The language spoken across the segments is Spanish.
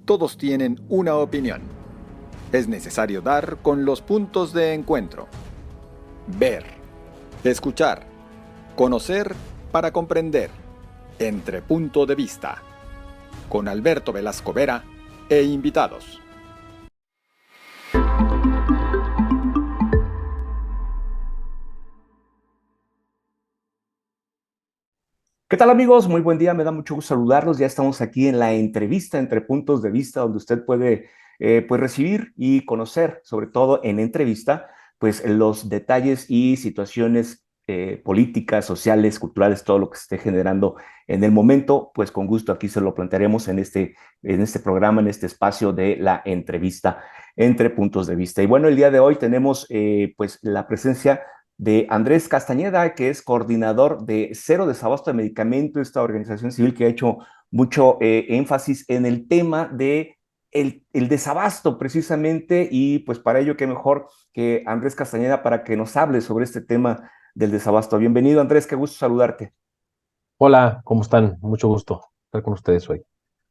todos tienen una opinión. Es necesario dar con los puntos de encuentro. Ver, escuchar, conocer para comprender. Entre punto de vista. Con Alberto Velasco Vera e invitados. ¿Qué tal amigos? Muy buen día, me da mucho gusto saludarlos. Ya estamos aquí en la entrevista entre puntos de vista donde usted puede pues recibir y conocer, sobre todo en entrevista, pues los detalles y situaciones políticas, sociales, culturales, todo lo que se esté generando en el momento. Pues con gusto aquí se lo plantearemos en este programa, en este espacio de la entrevista entre puntos de vista. Y bueno, el día de hoy tenemos pues la presencia de Andrés Castañeda, que es coordinador de Cero Desabasto de Medicamento, esta organización civil que ha hecho mucho énfasis en el tema de el desabasto precisamente, y pues para ello qué mejor que Andrés Castañeda para que nos hable sobre este tema del desabasto. Bienvenido Andrés, qué gusto saludarte. Hola, ¿cómo están? Mucho gusto estar con ustedes hoy.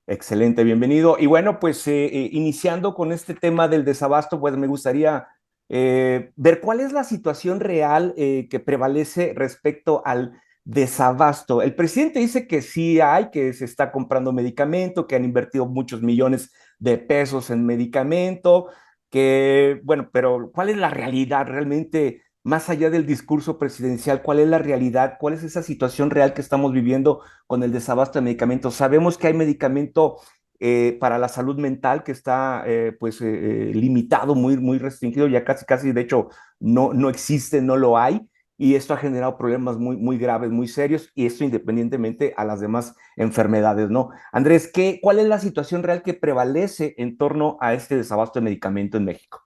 Excelente, bienvenido. Y bueno, pues iniciando con este tema del desabasto, pues me gustaría ver cuál es la situación real que prevalece respecto al desabasto. El presidente dice que sí hay, que se está comprando medicamento, que han invertido muchos millones de pesos en medicamento, que bueno, pero ¿cuál es la realidad realmente? Más allá del discurso presidencial, ¿cuál es la realidad? ¿Cuál es esa situación real que estamos viviendo con el desabasto de medicamentos? Sabemos que hay medicamento para la salud mental que está limitado, muy restringido, ya casi, de hecho, no existe, no lo hay, y esto ha generado problemas muy graves, muy serios, y esto independientemente a las demás enfermedades, ¿no? Andrés, ¿cuál es la situación real que prevalece en torno a este desabasto de medicamento en México?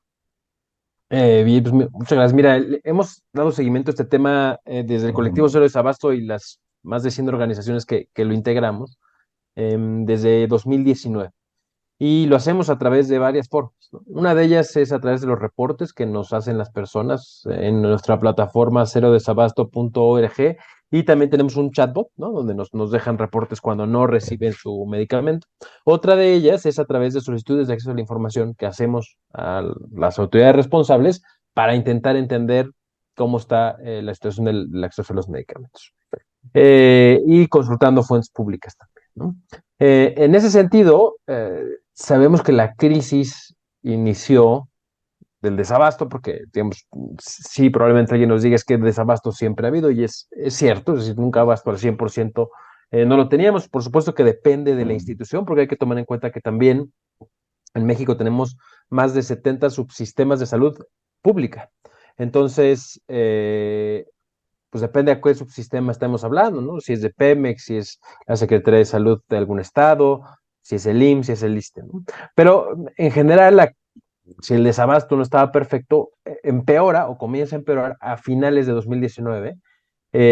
Bien, pues, muchas gracias. Mira, hemos dado seguimiento a este tema desde el colectivo Cero Desabasto y las más de 100 organizaciones que lo integramos desde 2019. Y lo hacemos a través de varias formas, ¿no? Una de ellas es a través de los reportes que nos hacen las personas en nuestra plataforma cerodesabasto.org, y también tenemos un chatbot, ¿no? Donde nos dejan reportes cuando no reciben su medicamento. Otra de ellas es a través de solicitudes de acceso a la información que hacemos a las autoridades responsables para intentar entender cómo está la situación del acceso a los medicamentos. Y consultando fuentes públicas también, ¿no? En ese sentido, sabemos que la crisis inició del desabasto, porque, digamos, sí, probablemente alguien nos diga es que desabasto siempre ha habido, y es cierto, es decir, nunca abasto al 100%, no lo teníamos. Por supuesto que depende de la institución, porque hay que tomar en cuenta que también en México tenemos más de 70 subsistemas de salud pública. Entonces, pues depende a qué subsistema estamos hablando, ¿no? Si es de Pemex, si es la Secretaría de Salud de algún estado, si es el IMSS, si es el ISSSTE, ¿no? Pero en general, si el desabasto no estaba perfecto, empeora o comienza a empeorar a finales de 2019,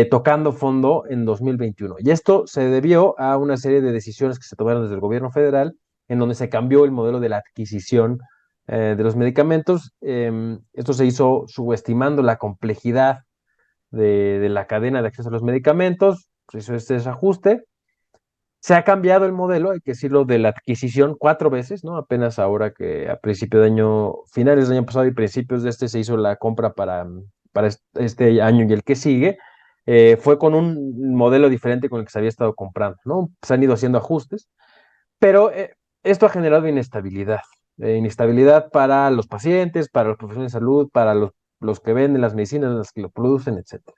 tocando fondo en 2021. Y esto se debió a una serie de decisiones que se tomaron desde el gobierno federal, en donde se cambió el modelo de la adquisición de los medicamentos. Esto se hizo subestimando la complejidad de la cadena de acceso a los medicamentos. Se hizo este desajuste. Se ha cambiado el modelo, hay que decirlo, de la adquisición 4 veces, ¿no? Apenas ahora que a principio de año, finales del año pasado y principios de este, se hizo la compra para este año y el que sigue. Fue con un modelo diferente con el que se había estado comprando, ¿no? Se han ido haciendo ajustes, pero esto ha generado inestabilidad. Inestabilidad para los pacientes, para los profesionales de salud, para los que venden las medicinas, los que lo producen, etcétera.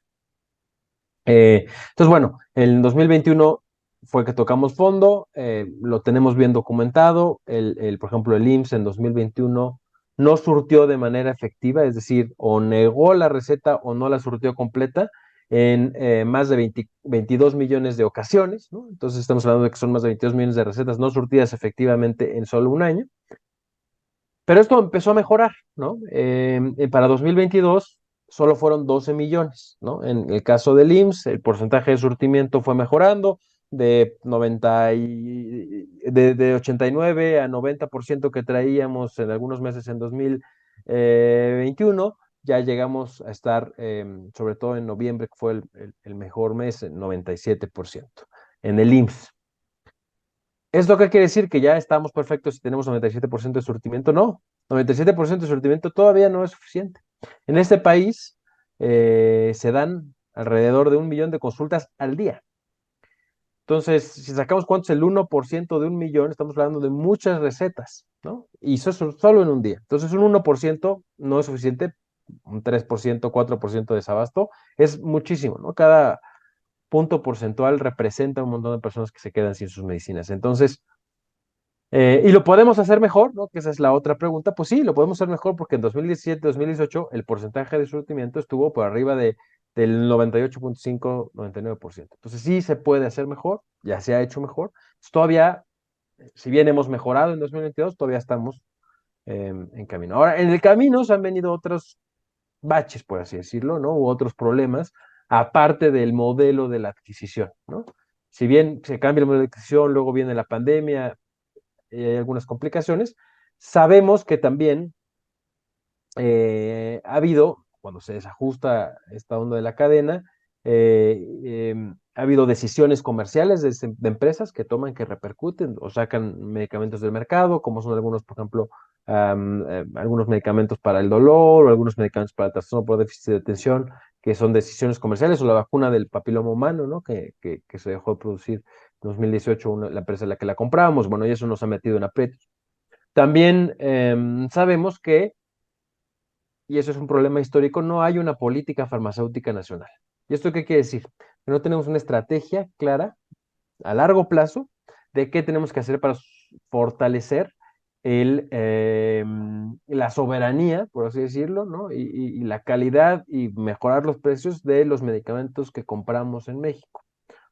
Entonces, bueno, en 2021 fue que tocamos fondo, lo tenemos bien documentado. Por ejemplo, el IMSS en 2021 no surtió de manera efectiva, es decir, o negó la receta o no la surtió completa en más de 22 millones de ocasiones, ¿no? Entonces estamos hablando de que son más de 22 millones de recetas no surtidas efectivamente en solo un año. Pero esto empezó a mejorar, ¿no? Para 2022 solo fueron 12 millones, ¿no? En el caso del IMSS, el porcentaje de surtimiento fue mejorando de 89 a 90% que traíamos en algunos meses en 2021. Ya llegamos a estar, sobre todo en noviembre, que fue el mejor mes, en 97% en el IMSS. ¿Esto qué quiere decir? ¿Que ya estamos perfectos si tenemos 97% de surtimiento? No, 97% de surtimiento todavía no es suficiente. En este país se dan alrededor de 1 millón de consultas al día. Entonces, si sacamos cuánto es el 1% de 1 millón, estamos hablando de muchas recetas, ¿no? Y eso es solo en un día. Entonces, un 1% no es suficiente, un 3%, 4% de desabasto es muchísimo, ¿no? Cada punto porcentual representa un montón de personas que se quedan sin sus medicinas. Entonces, ¿y lo podemos hacer mejor? ¿No? Que esa es la otra pregunta. Pues sí, lo podemos hacer mejor porque en 2017, 2018 el porcentaje de surtimiento estuvo por arriba del 98.5, 99%. Entonces sí se puede hacer mejor, ya se ha hecho mejor. Todavía, si bien hemos mejorado en 2022, todavía estamos en camino. Ahora, en el camino se han venido otros baches, por así decirlo, ¿no? U otros problemas, aparte del modelo de la adquisición, ¿no? Si bien se cambia el modelo de adquisición, luego viene la pandemia, hay algunas complicaciones. Sabemos que también ha habido, cuando se desajusta esta onda de la cadena, ha habido decisiones comerciales de empresas que toman, que repercuten o sacan medicamentos del mercado, como son algunos, por ejemplo, algunos medicamentos para el dolor o algunos medicamentos para el trastorno por déficit de atención, que son decisiones comerciales, o la vacuna del papiloma humano, ¿no? Que se dejó de producir en 2018 la empresa en la que la comprábamos. Bueno, y eso nos ha metido en aprietos. También sabemos que, y eso es un problema histórico, no hay una política farmacéutica nacional. ¿Y esto qué quiere decir? Que no tenemos una estrategia clara a largo plazo de qué tenemos que hacer para fortalecer la soberanía, por así decirlo, ¿no? Y la calidad y mejorar los precios de los medicamentos que compramos en México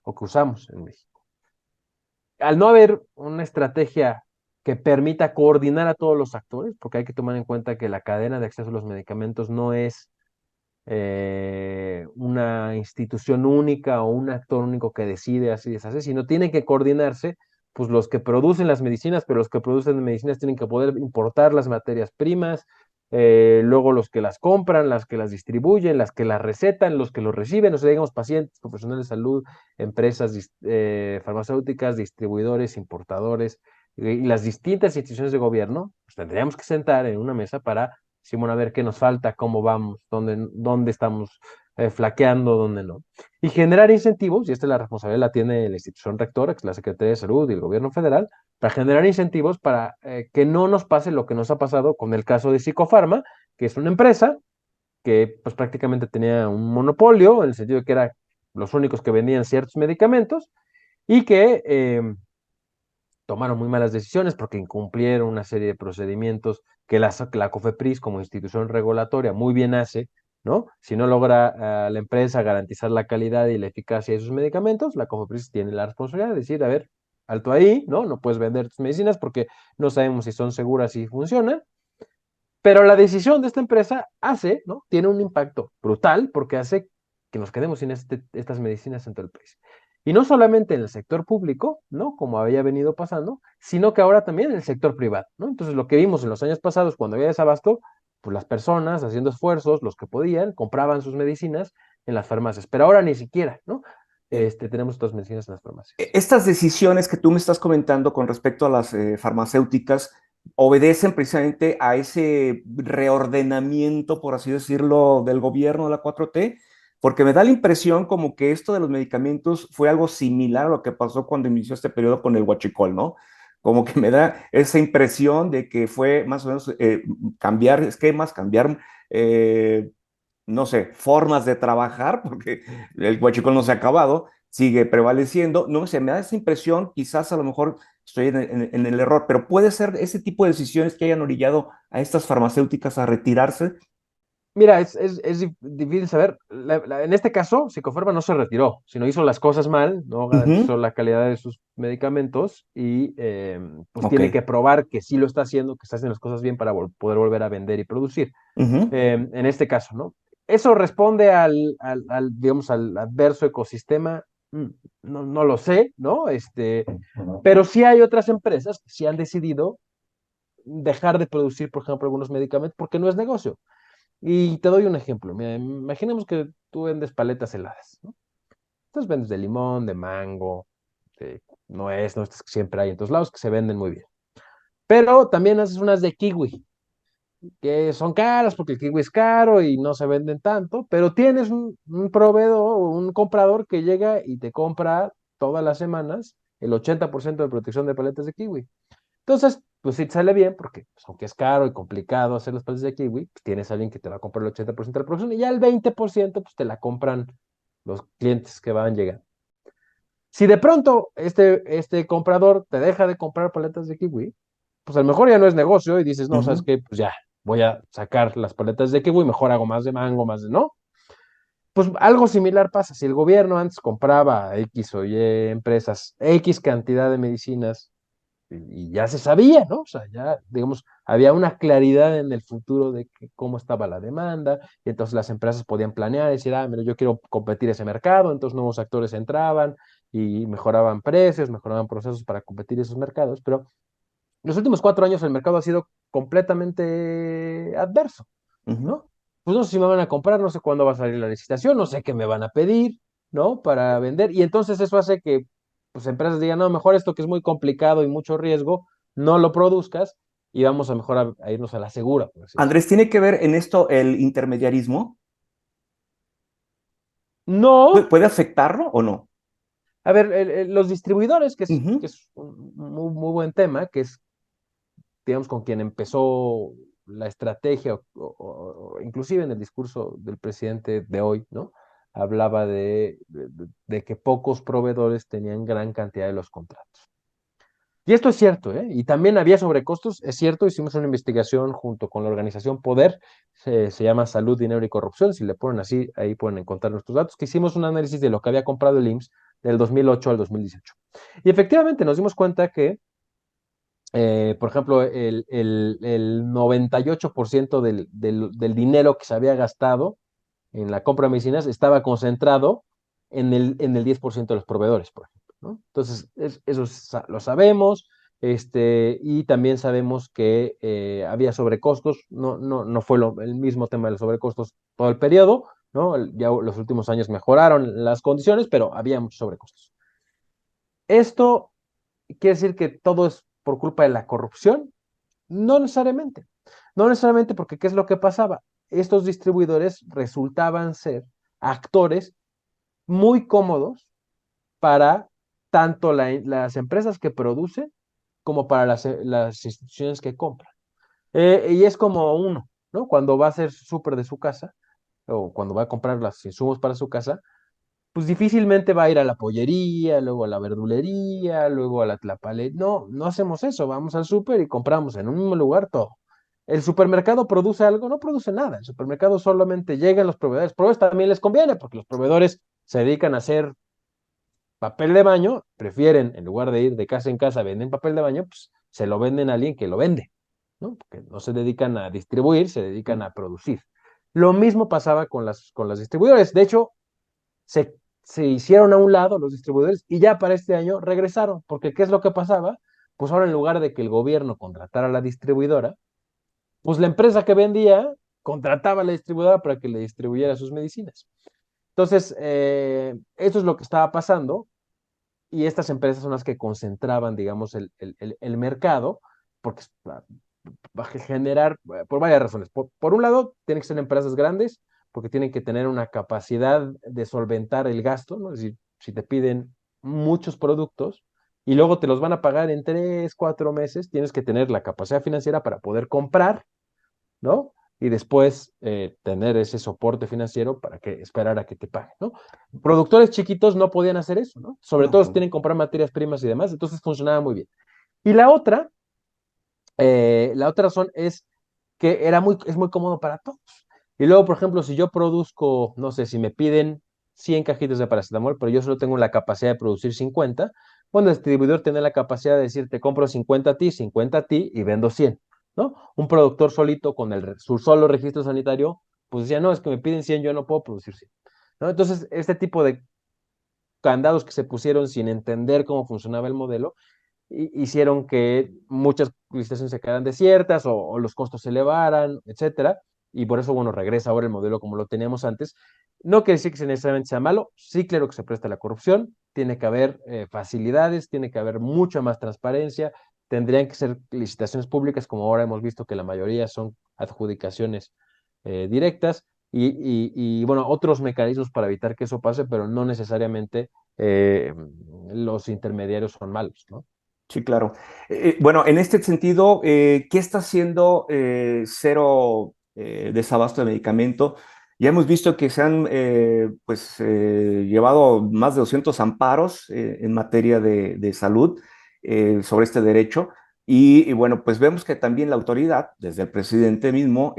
o que usamos en México. Al no haber una estrategia que permita coordinar a todos los actores, porque hay que tomar en cuenta que la cadena de acceso a los medicamentos no es una institución única o un actor único que decide así deshace, sino tienen que coordinarse pues los que producen las medicinas, pero los que producen medicinas tienen que poder importar las materias primas, luego los que las compran, las que las distribuyen, las que las recetan, los que los reciben, o sea, digamos pacientes, profesionales de salud, empresas farmacéuticas, distribuidores, importadores y las distintas instituciones de gobierno, pues tendríamos que sentar en una mesa para Simón, a ver qué nos falta, cómo vamos, dónde estamos flaqueando, dónde no. Y generar incentivos, y esta es la responsabilidad la tiene la institución rectora, que es la Secretaría de Salud y el gobierno federal, para generar incentivos para que no nos pase lo que nos ha pasado con el caso de Psicofarma, que es una empresa que pues prácticamente tenía un monopolio, en el sentido de que eran los únicos que vendían ciertos medicamentos, y que tomaron muy malas decisiones porque incumplieron una serie de procedimientos que la COFEPRIS como institución regulatoria muy bien hace, ¿no? Si no logra la empresa garantizar la calidad y la eficacia de sus medicamentos, la COFEPRIS tiene la responsabilidad de decir, a ver, alto ahí, ¿no? No puedes vender tus medicinas porque no sabemos si son seguras y funcionan. Pero la decisión de esta empresa hace, ¿no? Tiene un impacto brutal porque hace que nos quedemos sin estas medicinas en todo el país. Y no solamente en el sector público, ¿no? Como había venido pasando, sino que ahora también en el sector privado, ¿no? Entonces, lo que vimos en los años pasados, cuando había desabasto, pues las personas haciendo esfuerzos, los que podían, compraban sus medicinas en las farmacias. Pero ahora ni siquiera, ¿no? Tenemos estas medicinas en las farmacias. Estas decisiones que tú me estás comentando con respecto a las farmacéuticas obedecen precisamente a ese reordenamiento, por así decirlo, del gobierno de la 4T, porque me da la impresión como que esto de los medicamentos fue algo similar a lo que pasó cuando inició este periodo con el huachicol, ¿no? Como que me da esa impresión de que fue más o menos cambiar esquemas, cambiar no sé, formas de trabajar, porque el huachicol no se ha acabado, sigue prevaleciendo. No sé, me da esa impresión, quizás a lo mejor estoy en el error, pero puede ser ese tipo de decisiones que hayan orillado a estas farmacéuticas a retirarse. Mira, es difícil saber. En este caso, Psicofarma no se retiró, sino hizo las cosas mal, no garantizó Ujú. la calidad de sus medicamentos y pues Ok. tiene que probar que sí lo está haciendo, que está haciendo las cosas bien para poder volver a vender y producir. Ujú. En este caso, ¿no? ¿Eso responde digamos, al adverso ecosistema? No, no lo sé, ¿no? Pero sí hay otras empresas que sí han decidido dejar de producir, por ejemplo, algunos medicamentos porque no es negocio. Y te doy un ejemplo. Mira, imaginemos que tú vendes paletas heladas, ¿no? Entonces vendes de limón, de mango, no estas que siempre hay en todos lados, que se venden muy bien. Pero también haces unas de kiwi, que son caras porque el kiwi es caro y no se venden tanto, pero tienes un proveedor o un comprador que llega y te compra todas las semanas el 80% de protección de paletas de kiwi. Entonces, pues sí te sale bien porque pues, aunque es caro y complicado hacer las paletas de kiwi, pues tienes a alguien que te va a comprar el 80% de la producción y ya el 20% pues te la compran los clientes que van llegando. Si de pronto este comprador te deja de comprar paletas de kiwi, pues a lo mejor ya no es negocio y dices, no, ¿sabes Ujú. qué? Pues ya, voy a sacar las paletas de kiwi, mejor hago más de mango, más de, ¿no? Pues algo similar pasa. Si el gobierno antes compraba a X o Y empresas, X cantidad de medicinas, y ya se sabía, ¿no? O sea, ya, digamos, había una claridad en el futuro de cómo estaba la demanda, y entonces las empresas podían planear, decir, ah, mira, yo quiero competir ese mercado, entonces nuevos actores entraban y mejoraban precios, mejoraban procesos para competir esos mercados, pero los últimos 4 años el mercado ha sido completamente adverso, Ujú. ¿no? Pues no sé si me van a comprar, no sé cuándo va a salir la licitación, no sé qué me van a pedir, ¿no? Para vender. Y entonces eso hace que pues, empresas digan, no, mejor esto que es muy complicado y mucho riesgo, no lo produzcas y vamos a mejor a irnos a la segura, por así decirlo. Andrés, ¿tiene que ver en esto el intermediarismo? No, ¿Puede afectarlo o no? a ver, los distribuidores, que Ujú. es un muy, muy buen tema, que es digamos, con quien empezó la estrategia, o inclusive en el discurso del presidente de hoy, ¿no? Hablaba de que pocos proveedores tenían gran cantidad de los contratos. Y esto es cierto, ¿eh? Y también había sobrecostos, es cierto, hicimos una investigación junto con la organización Poder, se llama Salud, Dinero y Corrupción, si le ponen así, ahí pueden encontrar nuestros datos, que hicimos un análisis de lo que había comprado el IMSS del 2008 al 2018. Y efectivamente nos dimos cuenta que por ejemplo, el 98% del dinero que se había gastado en la compra de medicinas estaba concentrado en el 10% de los proveedores, por ejemplo, ¿no? Entonces, eso lo sabemos, y también sabemos que había sobrecostos, no fue el mismo tema de los sobrecostos todo el periodo, ¿no? Ya los últimos años mejoraron las condiciones, pero había muchos sobrecostos. Esto quiere decir que todo es por culpa de la corrupción. No necesariamente. No necesariamente porque ¿qué es lo que pasaba? Estos distribuidores resultaban ser actores muy cómodos para tanto las empresas que producen como para las instituciones que compran. Y es como uno, ¿no? Cuando va a hacer súper de su casa o cuando va a comprar los insumos para su casa, pues difícilmente va a ir a la pollería, luego a la verdulería, luego a la tlapalería. No, no hacemos eso. Vamos al súper y compramos en un mismo lugar todo. ¿El supermercado produce algo? No produce nada. El supermercado solamente llega a los proveedores. Proveedores también les conviene porque los proveedores se dedican a hacer papel de baño, prefieren, en lugar de ir de casa en casa, venden papel de baño, pues se lo venden a alguien que lo vende, ¿no? Porque no se dedican a distribuir, se dedican a producir. Lo mismo pasaba con las distribuidores. De hecho, se hicieron a un lado los distribuidores y ya para este año regresaron, porque ¿qué es lo que pasaba? Pues ahora en lugar de que el gobierno contratara a la distribuidora, pues la empresa que vendía contrataba a la distribuidora para que le distribuyera sus medicinas. Entonces, eso es lo que estaba pasando y estas empresas son las que concentraban, digamos, el mercado, porque va a generar, por varias razones. Por un lado, tienen que ser empresas grandes, porque tienen que tener una capacidad de solventar el gasto, ¿no? Es decir, si te piden muchos productos y luego te los van a pagar en 3, 4 meses, tienes que tener la capacidad financiera para poder comprar, ¿no? Y después tener ese soporte financiero para que esperar a que te paguen, ¿no? Productores chiquitos no podían hacer eso, ¿no? Sobre No, todo pues si no. tienen que comprar materias primas y demás, entonces funcionaba muy bien. Y la otra razón es que es muy cómodo para todos. Y luego, por ejemplo, si yo produzco, no sé, si me piden 100 cajitas de paracetamol, pero yo solo tengo la capacidad de producir 50, bueno, el distribuidor tiene la capacidad de decir, te compro 50 a ti y vendo 100, ¿no? Un productor solito con su solo registro sanitario, pues decía, no, es que me piden 100, yo no puedo producir 100, ¿no? Entonces, este tipo de candados que se pusieron sin entender cómo funcionaba el modelo, hicieron que muchas licitaciones se quedaran desiertas o los costos se elevaran, etcétera, y por eso, bueno, regresa ahora el modelo como lo teníamos antes. No quiere decir que necesariamente sea malo, sí claro que se presta a la corrupción, tiene que haber facilidades, tiene que haber mucha más transparencia, tendrían que ser licitaciones públicas, como ahora hemos visto que la mayoría son adjudicaciones directas, bueno, otros mecanismos para evitar que eso pase, pero no necesariamente eh, los intermediarios son malos, ¿no? Sí, claro. Bueno, en este sentido, ¿qué está haciendo Cero Desabasto de Medicamento? Ya hemos visto que se han llevado más de 200 amparos en materia de salud sobre este derecho. Bueno, pues vemos que también la autoridad, desde el presidente mismo,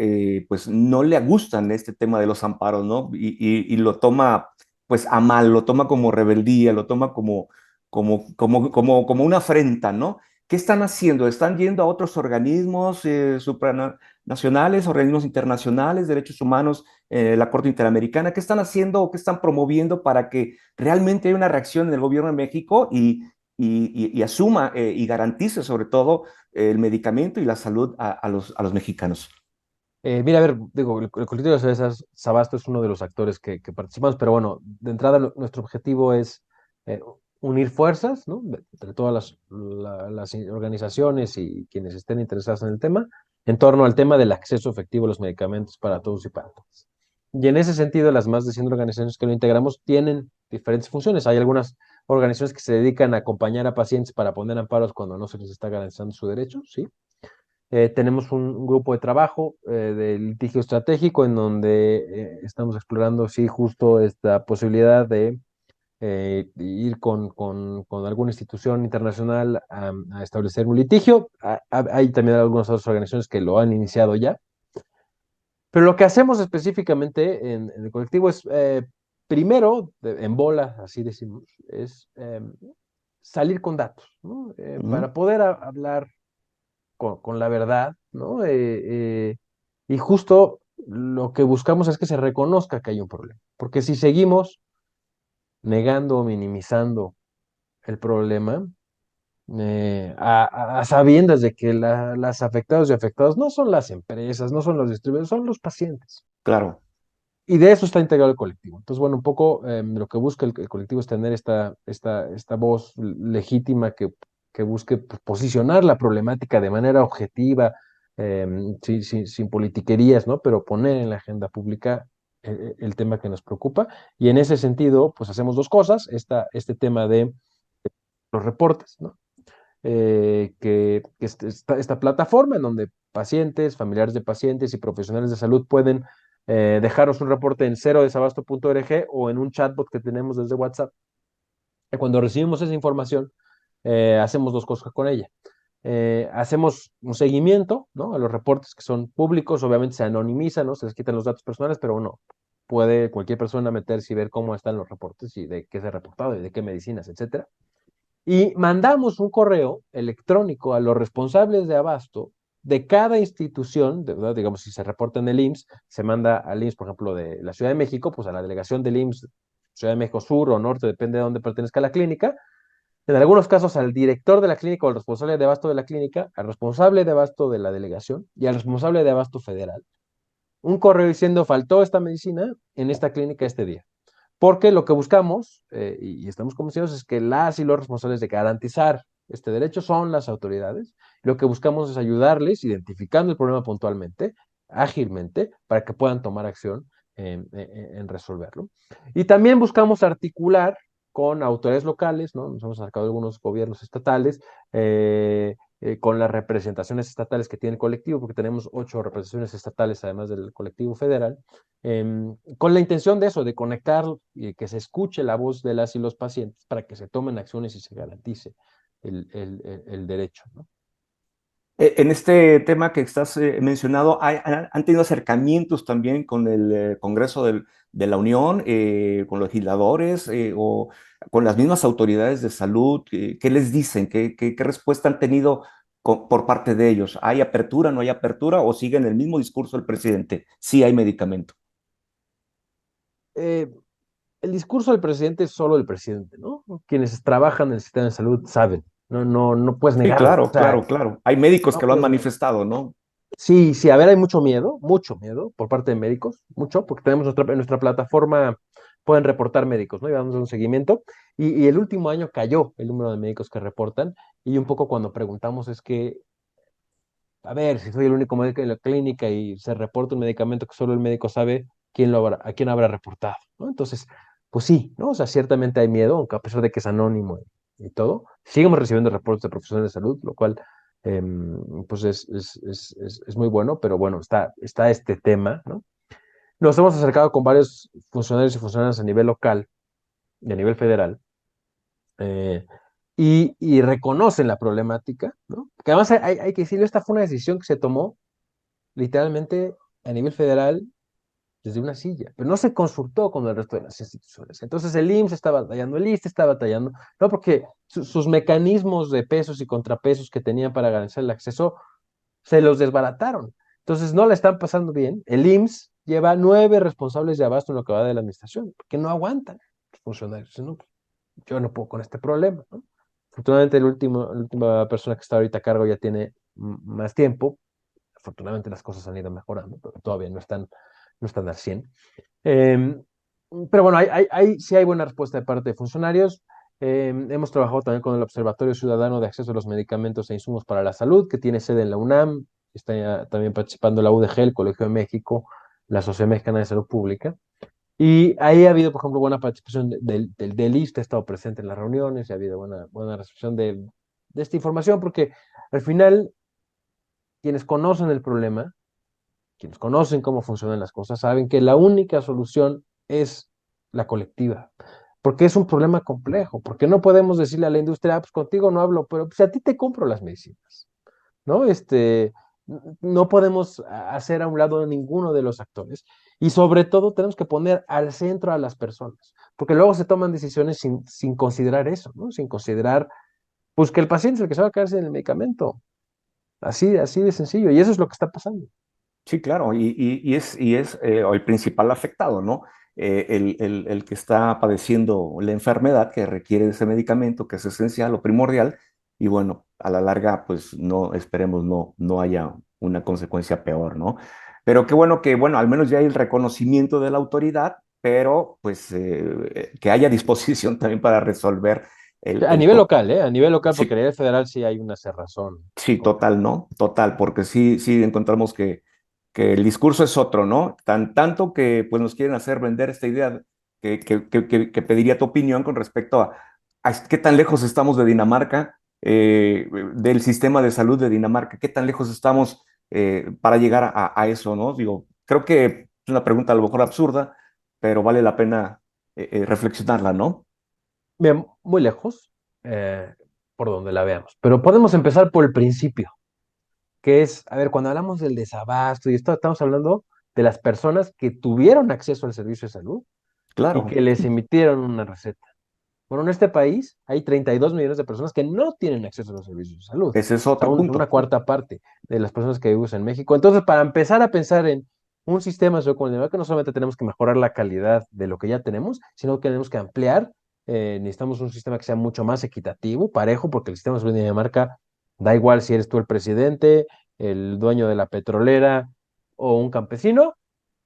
pues no le gustan este tema de los amparos, ¿no? Y lo toma pues a mal, lo toma como rebeldía, lo toma como una afrenta, ¿no? ¿Qué están haciendo? ¿Están yendo a otros organismos supranacionales, organismos internacionales, derechos humanos, la Corte Interamericana? ¿Qué están haciendo o qué están promoviendo para que realmente haya una reacción en el gobierno de México y asuma y garantice sobre todo el medicamento y la salud a los mexicanos? Mira, a ver, digo, el colectivo de César Sabasto es uno de los actores que participamos, pero bueno, de entrada nuestro objetivo es eh, unir fuerzas, ¿no? Entre todas las organizaciones y quienes estén interesados en el tema, en torno al tema del acceso efectivo a los medicamentos para todos y para todas. Y en ese sentido, las más de 100 organizaciones que lo integramos tienen diferentes funciones. Hay algunas organizaciones que se dedican a acompañar a pacientes para poner amparos cuando no se les está garantizando su derecho, ¿sí? Tenemos un grupo de trabajo de litigio estratégico en donde estamos explorando, sí, justo esta posibilidad de ir con alguna institución internacional a establecer un litigio. Hay también algunas otras organizaciones que lo han iniciado ya. Pero lo que hacemos específicamente en el colectivo es, primero, en bola, así decimos, es salir con datos, ¿no? Ujú. Para poder hablar con la verdad, ¿no? Y justo lo que buscamos es que se reconozca que hay un problema, porque si seguimos negando o minimizando el problema, a sabiendas de que las afectadas y afectados no son las empresas, no son los distribuidores, son los pacientes. Claro. Y de eso está integrado el colectivo. Entonces, bueno, un poco lo que busca el colectivo es tener esta voz legítima que busque posicionar la problemática de manera objetiva, sin politiquerías, ¿no? Pero poner en la agenda pública el tema que nos preocupa. Y en ese sentido, pues hacemos dos cosas. Este tema de los reportes, ¿no? Que esta plataforma en donde pacientes, familiares de pacientes y profesionales de salud pueden dejaros un reporte en cerodesabasto.org o en un chatbot que tenemos desde WhatsApp. Y cuando recibimos esa información, hacemos dos cosas con ella. Hacemos un seguimiento, ¿no? A los reportes que son públicos, obviamente se anonimizan, ¿no? Se les quitan los datos personales, pero uno puede cualquier persona meterse y ver cómo están los reportes y de qué se ha reportado y de qué medicinas, etcétera. Y mandamos un correo electrónico a los responsables de abasto de cada institución, ¿verdad? Digamos, si se reporta en el IMSS, se manda al IMSS, por ejemplo, de la Ciudad de México, pues a la delegación del IMSS, Ciudad de México Sur o Norte, depende de dónde pertenezca la clínica. En algunos casos al director de la clínica o al responsable de abasto de la clínica, al responsable de abasto de la delegación y al responsable de abasto federal. Un correo diciendo, faltó esta medicina en esta clínica este día. Porque lo que buscamos, y estamos convencidos, es que las y los responsables de garantizar este derecho son las autoridades. Lo que buscamos es ayudarles identificando el problema puntualmente, ágilmente, para que puedan tomar acción en resolverlo. Y también buscamos articular con autoridades locales, ¿no? Nos hemos acercado a algunos gobiernos estatales, con las representaciones estatales que tiene el colectivo, porque tenemos 8 representaciones estatales, además del colectivo federal, con la intención de eso, de conectar y que se escuche la voz de las y los pacientes para que se tomen acciones y se garantice el derecho, ¿no? En este tema que estás mencionado, ¿han tenido acercamientos también con el Congreso de la Unión, con legisladores o con las mismas autoridades de salud? ¿Qué les dicen? ¿Qué respuesta han tenido por parte de ellos? ¿Hay apertura, no hay apertura o siguen el mismo discurso del presidente? Sí hay medicamento. Eh, el discurso del presidente es solo el presidente, ¿no? Quienes trabajan en el sistema de salud saben, no puedes Sí, negarlo. O claro, sea, claro, claro. Hay médicos no que lo han puedes negarlo. manifestado, ¿no? Sí, sí, a ver, hay mucho miedo por parte de médicos, mucho, porque tenemos en nuestra plataforma pueden reportar médicos, ¿no? Y vamos a un seguimiento. Y el último año cayó el número de médicos que reportan. Y un poco cuando preguntamos es que, a ver, si soy el único médico en la clínica y se reporta un medicamento que solo el médico sabe a quién habrá reportado, ¿no? Entonces, pues sí, ¿no? O sea, ciertamente hay miedo, aunque a pesar de que es anónimo y todo, seguimos recibiendo reportes de profesionales de salud, lo cual, pues es muy bueno, pero bueno, está este tema, ¿no? Nos hemos acercado con varios funcionarios y funcionarias a nivel local y a nivel federal, eh, y reconocen la problemática, ¿no? Que además hay que decirlo, esta fue una decisión que se tomó literalmente a nivel federal desde una silla, pero no se consultó con el resto de las instituciones. Entonces el IMSS está batallando, el ISSSTE está batallando, no porque sus mecanismos de pesos y contrapesos que tenían para garantizar el acceso se los desbarataron. Entonces no la están pasando bien. El IMSS lleva 9 responsables de abasto en lo que va de la administración, porque no aguantan los funcionarios. No, yo no puedo con este problema, ¿no? Afortunadamente la última persona que está ahorita a cargo ya tiene más tiempo. Afortunadamente las cosas han ido mejorando, pero todavía no están al 100. Eh, pero bueno, sí hay buena respuesta de parte de funcionarios. Hemos trabajado también con el Observatorio Ciudadano de Acceso a los Medicamentos e Insumos para la Salud, que tiene sede en la UNAM. Está también participando la UDG, el Colegio de México, la Sociedad Mexicana de Salud Pública. Y ahí ha habido, por ejemplo, buena participación del ISSSTE, ha estado presente en las reuniones, y ha habido buena recepción de esta información, porque al final quienes conocen el problema, quienes conocen cómo funcionan las cosas, saben que la única solución es la colectiva, porque es un problema complejo, porque no podemos decirle a la industria, pues contigo no hablo, pero pues a ti te compro las medicinas, ¿no? No podemos hacer a un lado a ninguno de los actores y sobre todo tenemos que poner al centro a las personas, porque luego se toman decisiones sin considerar eso, ¿no? Sin considerar, pues que el paciente es el que se va a quedar sin el medicamento, así de sencillo, y eso es lo que está pasando. Sí, claro, y es el principal afectado, ¿no? El que está padeciendo la enfermedad que requiere ese medicamento, que es esencial o primordial, y bueno, a la larga, pues no, esperemos no haya una consecuencia peor, ¿no? Pero qué bueno que, bueno, al menos ya hay el reconocimiento de la autoridad, pero pues que haya disposición también para resolver A el nivel local, ¿eh? A nivel local, porque a sí, nivel federal sí hay una cerrazón. sí, total, ¿no? Total, porque sí encontramos que el discurso es otro, ¿no? Tanto que pues nos quieren hacer vender esta idea que pediría tu opinión con respecto a qué tan lejos estamos de Dinamarca, del sistema de salud de Dinamarca, qué tan lejos estamos para llegar a eso, ¿no? Digo, creo que es una pregunta a lo mejor absurda, pero vale la pena reflexionarla, ¿no? Bien, muy lejos, eh, por donde la veamos. Pero podemos empezar por el principio, que es, a ver, cuando hablamos del desabasto y esto, estamos hablando de las personas que tuvieron acceso al servicio de salud y Claro, que les emitieron una receta. Bueno, en este país hay 32 millones de personas que no tienen acceso a los servicios de salud. ese es O sea, otro una punto. cuarta parte de las personas que viven en México. Entonces, para empezar a pensar en un sistema de salud comunitario, que no solamente tenemos que mejorar la calidad de lo que ya tenemos, sino que tenemos que ampliar. Necesitamos un sistema que sea mucho más equitativo, parejo, porque el sistema de salud de Dinamarca da igual si eres tú el presidente, el dueño de la petrolera o un campesino,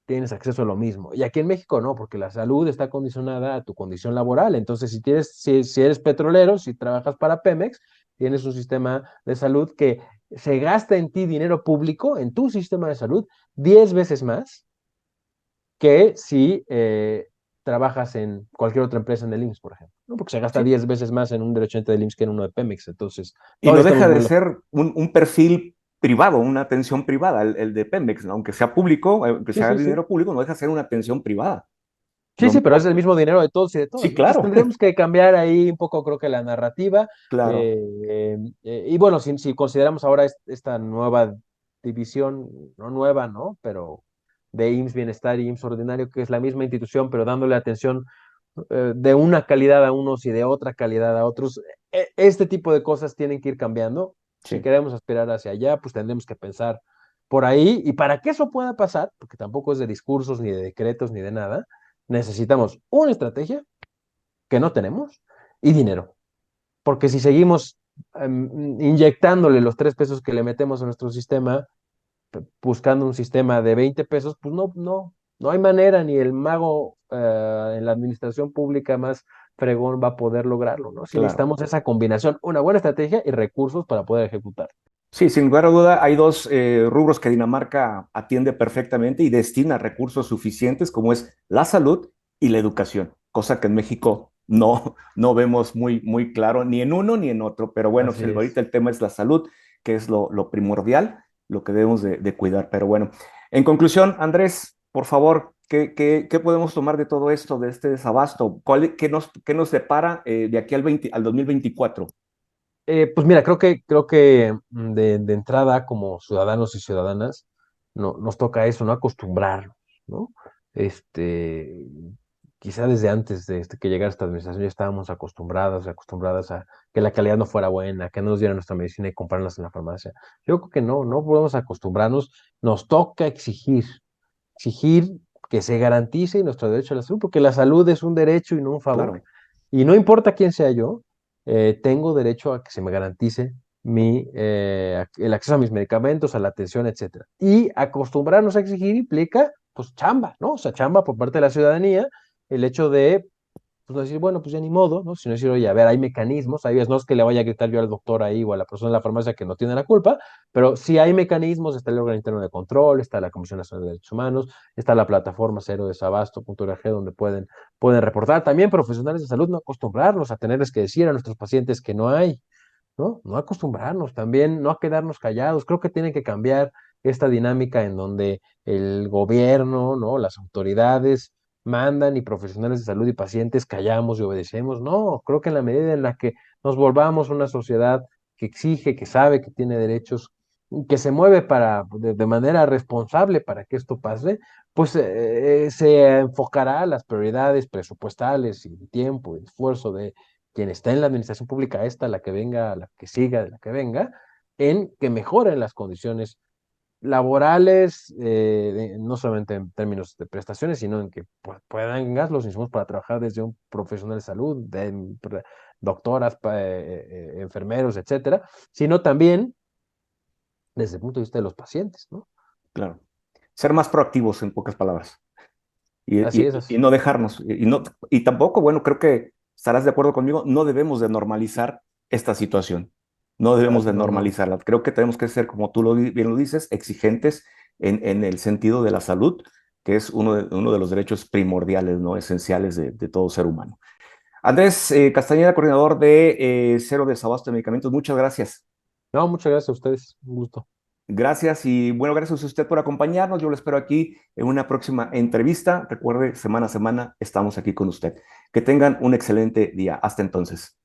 tienes acceso a lo mismo. Y aquí en México no, porque la salud está condicionada a tu condición laboral. Entonces, si eres petrolero, si trabajas para Pemex, tienes un sistema de salud que se gasta en ti dinero público, en tu sistema de salud, 10 veces más que si trabajas en cualquier otra empresa en el IMSS, por ejemplo, ¿no? Porque se gasta Sí. 10 veces más en un derechamente del IMSS que en uno de Pemex. Entonces, Y todavía no estamos deja de muy lejos. ser un perfil privado, una atención privada, el de Pemex, ¿no? Aunque sea público, aunque Sí, sea sí, sí. dinero público, no deja de ser una atención privada. Sí, Lo sí, pero mismo, es el mismo dinero de todos y de sí, todas, ¿no? Entonces claro, tendríamos que cambiar ahí un poco, creo que la narrativa. claro. Y bueno, si consideramos ahora esta nueva división, no nueva, ¿no? Pero de IMSS Bienestar y IMSS Ordinario, que es la misma institución, pero dándole atención de una calidad a unos y de otra calidad a otros. Este tipo de cosas tienen que ir cambiando. Si Sí, queremos aspirar hacia allá, pues tendremos que pensar por ahí. Y para que eso pueda pasar, porque tampoco es de discursos, ni de decretos, ni de nada, necesitamos una estrategia que no tenemos y dinero. Porque si seguimos inyectándole los 3 pesos que le metemos a nuestro sistema, buscando un sistema de 20 pesos, pues no, no. No hay manera, ni el mago en la administración pública más fregón va a poder lograrlo, ¿no? Si Claro. necesitamos esa combinación, una buena estrategia y recursos para poder ejecutar. Sí, sin lugar a duda, hay dos rubros que Dinamarca atiende perfectamente y destina recursos suficientes, como es la salud y la educación, cosa que en México no vemos muy claro ni en uno ni en otro. Pero bueno, Así pues es. ahorita el tema es la salud, que es lo primordial, lo que debemos de cuidar. Pero bueno, en conclusión, Andrés, por favor, ¿qué podemos tomar de todo esto, de este desabasto? ¿Qué nos depara de aquí al 2024? Pues mira, creo que de entrada, como ciudadanos y ciudadanas, no, nos toca eso, ¿no? Acostumbrarnos, ¿no? Este, quizá desde antes de que llegara esta administración ya estábamos acostumbradas a que la calidad no fuera buena, que no nos dieran nuestra medicina y comprarlas en la farmacia. Yo creo que no podemos acostumbrarnos, nos toca exigir que se garantice nuestro derecho a la salud, porque la salud es un derecho y no un favor. Claro. Y no importa quién sea yo, tengo derecho a que se me garantice el acceso a mis medicamentos, a la atención, etcétera. Y acostumbrarnos a exigir implica, pues, chamba, ¿no? O sea, chamba por parte de la ciudadanía, el hecho de pues no decir, bueno, pues ya ni modo, ¿no? Sino decir, oye, a ver, hay mecanismos, hay veces no es que le vaya a gritar yo al doctor ahí o a la persona en la farmacia que no tiene la culpa, pero sí hay mecanismos, está el órgano interno de control, está la Comisión Nacional de Derechos Humanos, está la plataforma cero desabasto.org donde pueden reportar. También profesionales de salud, no acostumbrarnos a tenerles que decir a nuestros pacientes que no hay, ¿no? No acostumbrarnos, también no a quedarnos callados. Creo que tiene que cambiar esta dinámica en donde el gobierno, ¿no? Las autoridades mandan y profesionales de salud y pacientes callamos y obedecemos. No, creo que en la medida en la que nos volvamos una sociedad que exige, que sabe que tiene derechos, que se mueve de manera responsable para que esto pase, pues se enfocará a las prioridades presupuestales y tiempo y esfuerzo de quien está en la administración pública, esta, la que venga, la que siga, la que venga, en que mejoren las condiciones laborales, no solamente en términos de prestaciones, sino en que puedan gas los insumos para trabajar desde un profesional de salud, doctoras, enfermeros, etcétera, sino también desde el punto de vista de los pacientes, ¿no? Claro. Ser más proactivos, en pocas palabras, y, Así es, y- así. y no dejarnos. Y tampoco, bueno, creo que estarás de acuerdo conmigo, no debemos de normalizar esta situación. No debemos de No, no. normalizarla. Creo que tenemos que ser, como tú bien lo dices, exigentes en el sentido de la salud, que es uno de los derechos primordiales, ¿no? Esenciales de todo ser humano. Andrés Castañeda, coordinador de Cero Desabasto de Medicamentos, muchas gracias. No, muchas gracias a ustedes. Un gusto. Gracias y bueno, gracias a usted por acompañarnos. Yo lo espero aquí en una próxima entrevista. Recuerde, semana a semana estamos aquí con usted. Que tengan un excelente día. Hasta entonces.